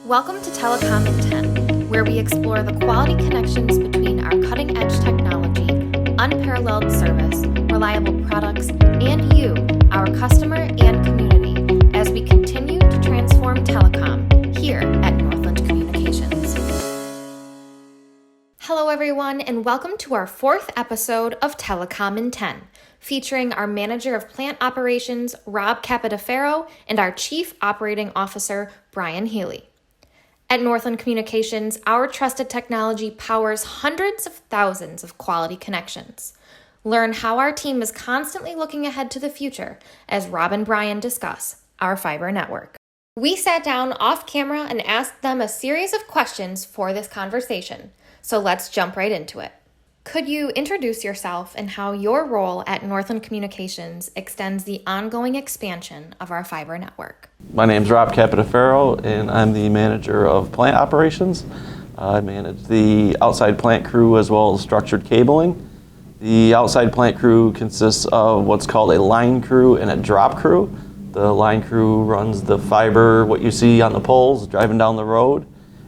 Welcome to Telecom in 10, where we explore the quality connections between our cutting-edge technology, unparalleled service, reliable products, and you, our customer and community, as we continue to transform telecom here at Northland Communications. Hello, everyone, and welcome to our fourth episode of Telecom in 10, featuring our Manager of Plant Operations, Rob Capodiferro, and our Chief Operating Officer, Brian Healy. At Northland Communications, our trusted technology powers hundreds of thousands of quality connections. Learn how our team is constantly looking ahead to the future as Rob and Brian discuss our fiber network. We sat down off camera and asked them a series of questions for this conversation, so let's jump right into it. Could you introduce yourself and how your role at Northland Communications extends the ongoing expansion of our fiber network? My name is Rob Capodiferro, and I'm the Manager of Plant Operations. I manage the outside plant crew as well as structured cabling. The outside plant crew consists of what's called a line crew and a drop crew. The line crew runs the fiber, what you see on the poles driving down the road,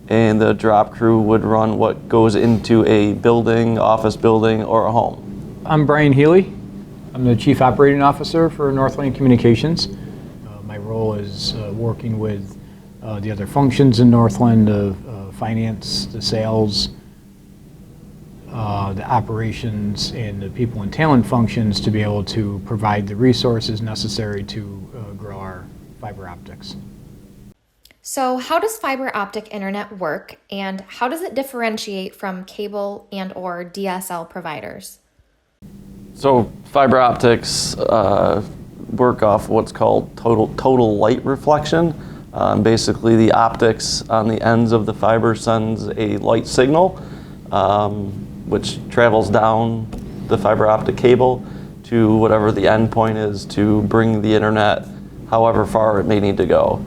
and the drop crew would run what goes into a building, office building, or a home. I'm Brian Healy. I'm the Chief Operating Officer for Northland Communications. My role is working with the other functions in Northland, finance, the sales, the operations, and the people and talent functions to be able to provide the resources necessary to grow our fiber optics. So how does fiber optic internet work, and how does it differentiate from cable and or DSL providers? So fiber optics work off what's called total light reflection. Basically, the optics on the ends of the fiber sends a light signal, which travels down the fiber optic cable to whatever the end point is to bring the internet however far it may need to go.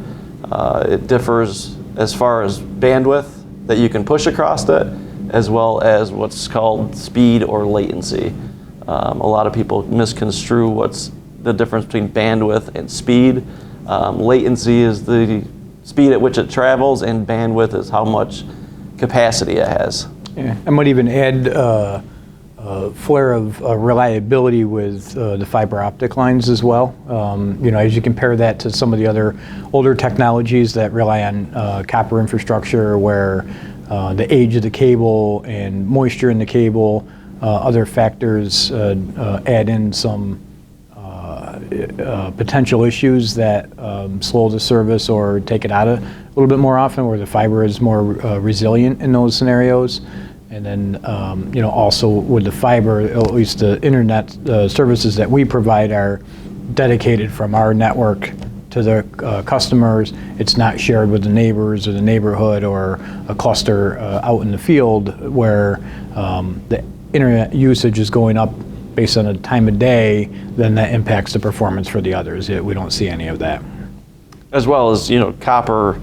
It differs as far as bandwidth that you can push across it, as well as what's called speed or latency. A lot of people misconstrue what's the difference between bandwidth and speed. Latency is the speed at which it travels, and bandwidth is how much capacity it has. Yeah, I might even add a flare of reliability with the fiber optic lines as well. As you compare that to some of the other older technologies that rely on copper infrastructure, where the age of the cable and moisture in the cable, other factors add in some potential issues that slow the service or take it out a little bit more often, where the fiber is more resilient in those scenarios. And then, also with the fiber, at least the internet services that we provide are dedicated from our network to the customers. It's not shared with the neighbors or the neighborhood or a cluster out in the field where the internet usage is going up based on the time of day. Then that impacts the performance for the others. We don't see any of that. As well as, copper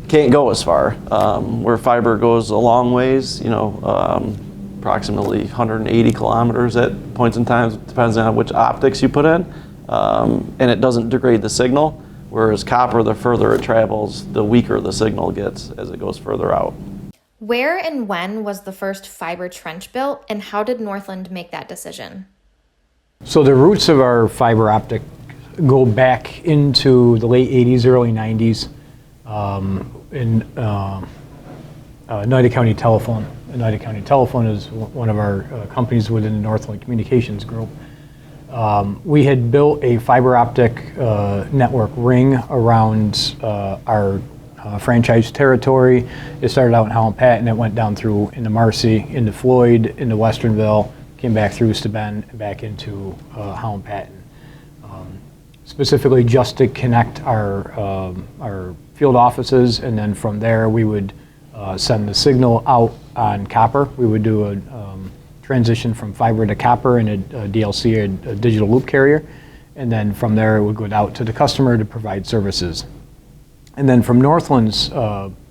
can't go as far. Where fiber goes a long ways, approximately 180 kilometers at points in time, depends on which optics you put in, and it doesn't degrade the signal, whereas copper, the further it travels, the weaker the signal gets as it goes further out. Where and when was the first fiber trench built, and how did Northland make that decision? So the roots of our fiber optic go back into the late 80s, early 90s. In United County Telephone. United County Telephone is one of our companies within the Northland Communications group. We had built a fiber optic network ring around our franchise territory. It started out in Holland Patton, it went down through into Marcy, into Floyd, into Westernville, came back through Steuben, and back into Holland Patton. Specifically just to connect our field offices, and then from there we would send the signal out on copper. We would do a transition from fiber to copper in a DLC, a digital loop carrier, and then from there it would go out to the customer to provide services. And then from Northland's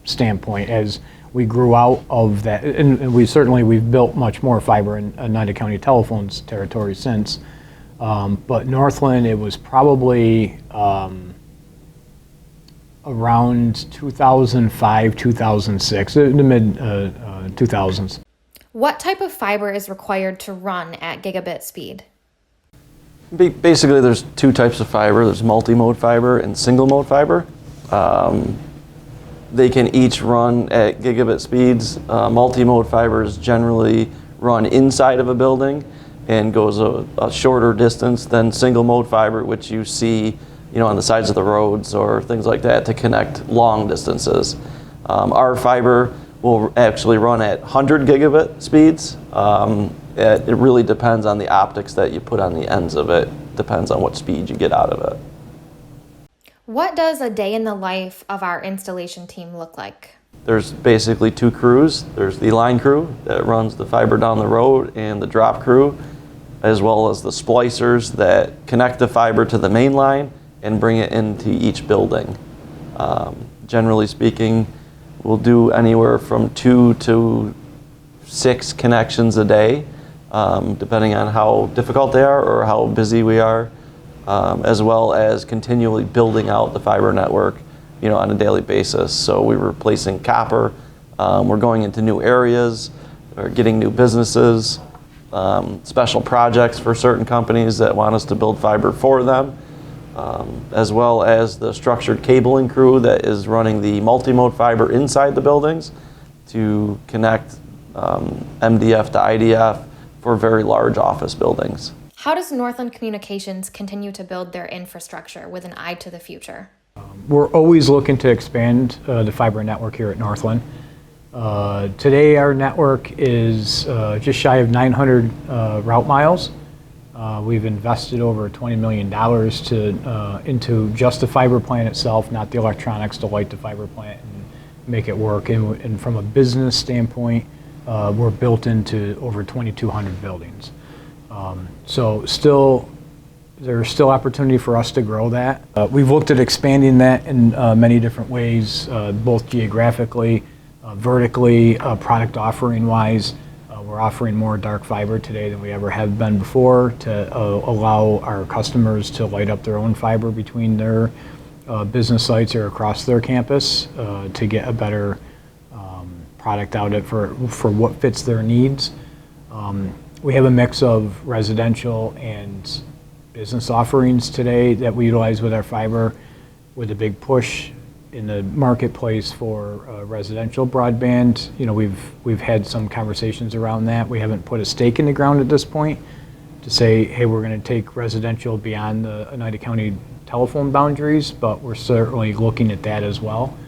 standpoint, as we grew out of that, and we've built much more fiber in United County Telephone's territory since. But Northland, it was probably around 2005, 2006, the mid 2000s. What type of fiber is required to run at gigabit speed? Basically, there's two types of fiber. There's multi-mode fiber and single-mode fiber. They can each run at gigabit speeds. Multi-mode fibers generally run inside of a building and goes a shorter distance than single-mode fiber, which you see, on the sides of the roads or things like that to connect long distances. Our fiber will actually run at 100 gigabit speeds. It really depends on the optics that you put on the ends of it. Depends on what speed you get out of it. What does a day in the life of our installation team look like? There's basically two crews. There's the line crew that runs the fiber down the road and the drop crew, as well as the splicers that connect the fiber to the main line and bring it into each building. Generally speaking, we'll do anywhere from 2 to 6 connections a day, depending on how difficult they are or how busy we are, as well as continually building out the fiber network, on a daily basis. So we're replacing copper, we're going into new areas, we're getting new businesses, special projects for certain companies that want us to build fiber for them, as well as the structured cabling crew that is running the multi-mode fiber inside the buildings to connect MDF to IDF for very large office buildings. How does Northland Communications continue to build their infrastructure with an eye to the future? We're always looking to expand the fiber network here at Northland. Today our network is just shy of 900 route miles. We've invested over $20 million into just the fiber plant itself, not the electronics, to light the fiber plant and make it work. And from a business standpoint, we're built into over 2,200 buildings. So there's still opportunity for us to grow that. We've looked at expanding that in many different ways, both geographically, vertically, product offering wise. We're offering more dark fiber today than we ever have been before to allow our customers to light up their own fiber between their business sites or across their campus to get a better product out for what fits their needs. We have a mix of residential and business offerings today that we utilize with our fiber, with a big push in the marketplace for residential broadband. We've had some conversations around that. We haven't put a stake in the ground at this point to say, hey, we're going to take residential beyond the Oneida County telephone boundaries, but we're certainly looking at that as well.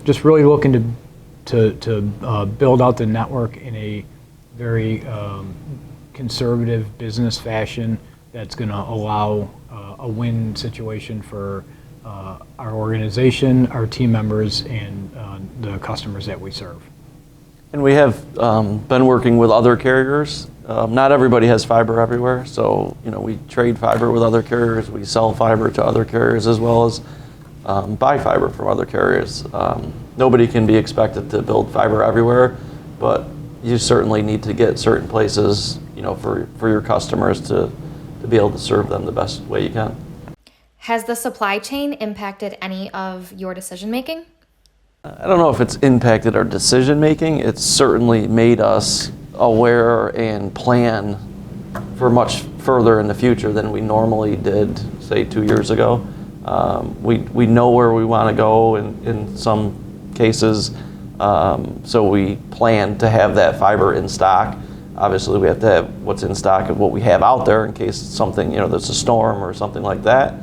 Just really looking to build out the network in a very conservative business fashion that's going to allow a win situation for our organization, our team members, and the customers that we serve. And we have been working with other carriers. Not everybody has fiber everywhere, so we trade fiber with other carriers. We sell fiber to other carriers as well as buy fiber from other carriers. Nobody can be expected to build fiber everywhere, but you certainly need to get certain places, for your customers to be able to serve them the best way you can. Has the supply chain impacted any of your decision making? I don't know if it's impacted our decision making. It's certainly made us aware and plan for much further in the future than we normally did, say, 2 years ago. We know where we want to go in some cases, so we plan to have that fiber in stock. Obviously, we have to have what's in stock of what we have out there in case something, there's a storm or something like that.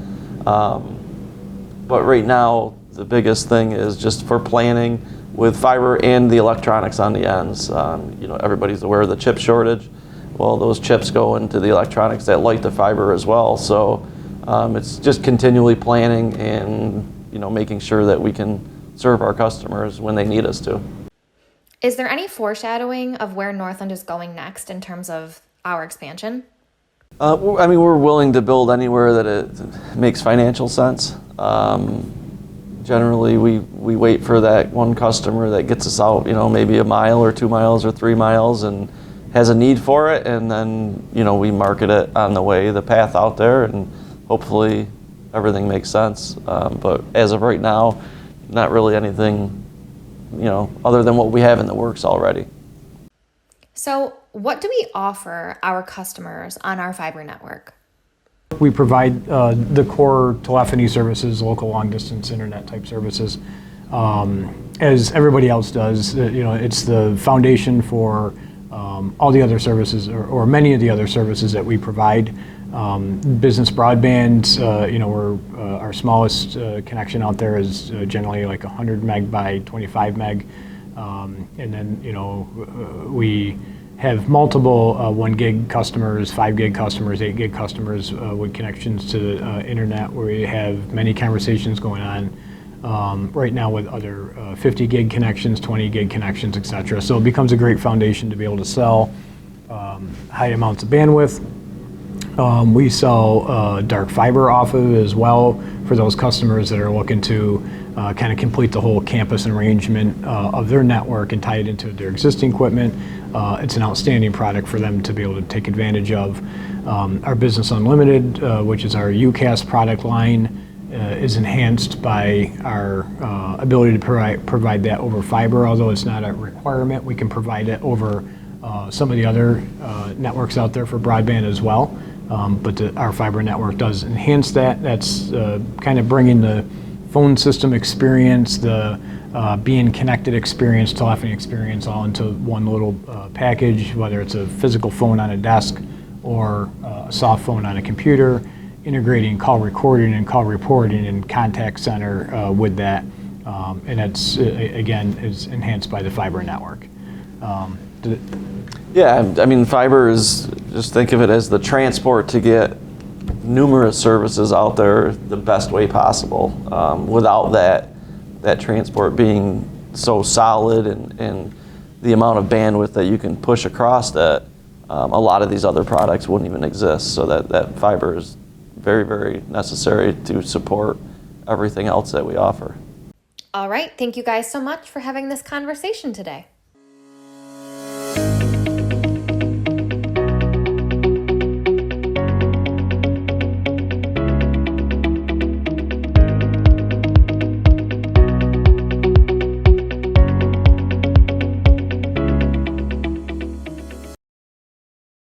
But right now, the biggest thing is just for planning with fiber and the electronics on the ends. Everybody's aware of the chip shortage. Well, those chips go into the electronics that light the fiber as well. So it's just continually planning and making sure that we can serve our customers when they need us to. Is there any foreshadowing of where Northland is going next in terms of our expansion? We're willing to build anywhere that it makes financial sense. Generally, we wait for that one customer that gets us out, maybe a mile or 2 miles or 3 miles and has a need for it, and then, we market it on the path out there, and hopefully, everything makes sense. But as of right now, not really anything, other than what we have in the works already. So, what do we offer our customers on our fiber network? We provide the core telephony services, local long-distance internet type services, as everybody else does. It's the foundation for all the other services, or many of the other services that we provide. Business broadband, our smallest connection out there is generally like 100 meg by 25 meg. And then, we have multiple 1 gig customers, 5 gig customers, 8 gig customers with connections to the internet, where we have many conversations going on right now with other 50 gig connections, 20 gig connections, etc. So it becomes a great foundation to be able to sell high amounts of bandwidth. We sell dark fiber off of it as well for those customers that are looking to kind of complete the whole campus arrangement of their network and tie it into their existing equipment. It's an outstanding product for them to be able to take advantage of. Our Business Unlimited, which is our UCAS product line, is enhanced by our ability to provide that over fiber. Although it's not a requirement, we can provide it over some of the other networks out there for broadband as well. But our fiber network does enhance that. That's kind of bringing the phone system experience, the being connected experience, telephony experience, all into one little package, whether it's a physical phone on a desk or a soft phone on a computer, integrating call recording and call reporting and contact center with that. And that's, again, is enhanced by the fiber network. Yeah, I mean, fiber is, just think of it as the transport to get numerous services out there the best way possible. Without that transport being so solid and the amount of bandwidth that you can push across that, a lot of these other products wouldn't even exist. So that fiber is very, very necessary to support everything else that we offer. All right. Thank you guys so much for having this conversation today.